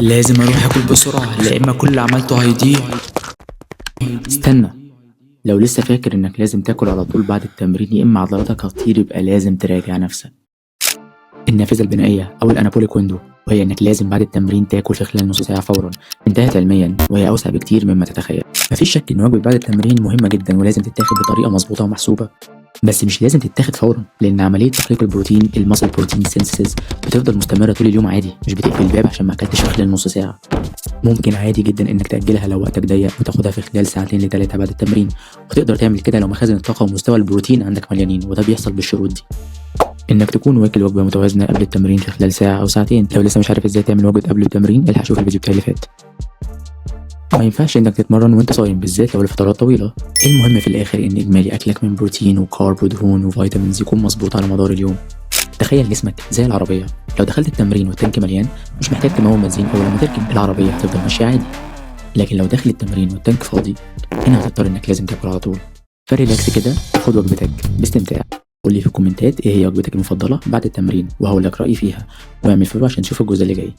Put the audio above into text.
لازم اروح اكل بسرعة لا اما كل اللي عملته هيضيع. استنى، لو لسه فاكر انك لازم تاكل على طول بعد التمرين يا اما عضلاتك هتطير يبقى لازم تراجع نفسك. النافذة البنائية او الانابوليك ويندو، وهي انك لازم بعد التمرين تاكل في خلال نص ساعة فورا، انتهت علميا وهي اوسع بكتير مما تتخيل. مفيش شك ان وجبة بعد التمرين مهمة جدا ولازم تتاخد بطريقة مظبوطة ومحسوبة، بس مش لازم تتاخد فورا لان عملية تحقيق البروتين الماسل بروتين سينثيسيس بتفضل مستمرة طول اليوم عادي، مش بتقفل الباب عشان ما اكلتش في خلال نص ساعة. ممكن عادي جدا انك تأجلها لو وقتك ضيق وتاخدها في خلال ساعتين لتلاتة بعد التمرين، وتقدر تعمل كده لو مخازن الطاقة ومستوى البروتين عندك مليانين، وده بيحصل بالشروط دي: انك تكون واكل وجبة متوازنة قبل التمرين في خلال ساعة او ساعتين. لو لسه مش عارف ازاي تعمل وجبة قبل التمرين الحق شوف الفيديو بتاعي اللي فات. ما ينفعش انك تتمرن وانت صايم بالذات لو لفترات طويلة. المهم في الاخر ان اجمالي اكلك من بروتين وكارب ودهون وفيتامينز يكون مظبوط على مدار اليوم. تخيل جسمك زي العربية، لو دخلت التمرين والتانك مليان مش محتاج تمون بنزين، او لما تركن العربية هتفضل ماشية عادي. لكن لو داخل التمرين والتانك فاضي هنا هتضطر انك لازم تاكل على طول. فريلاكس كده وخد وجبتك باستمتاع. قول لي في الكومنتات ايه هي وجبتك المفضلة بعد التمرين وهقول لك رأيي فيها، واعمل فولو عشان تشوف الجزء اللي جاي.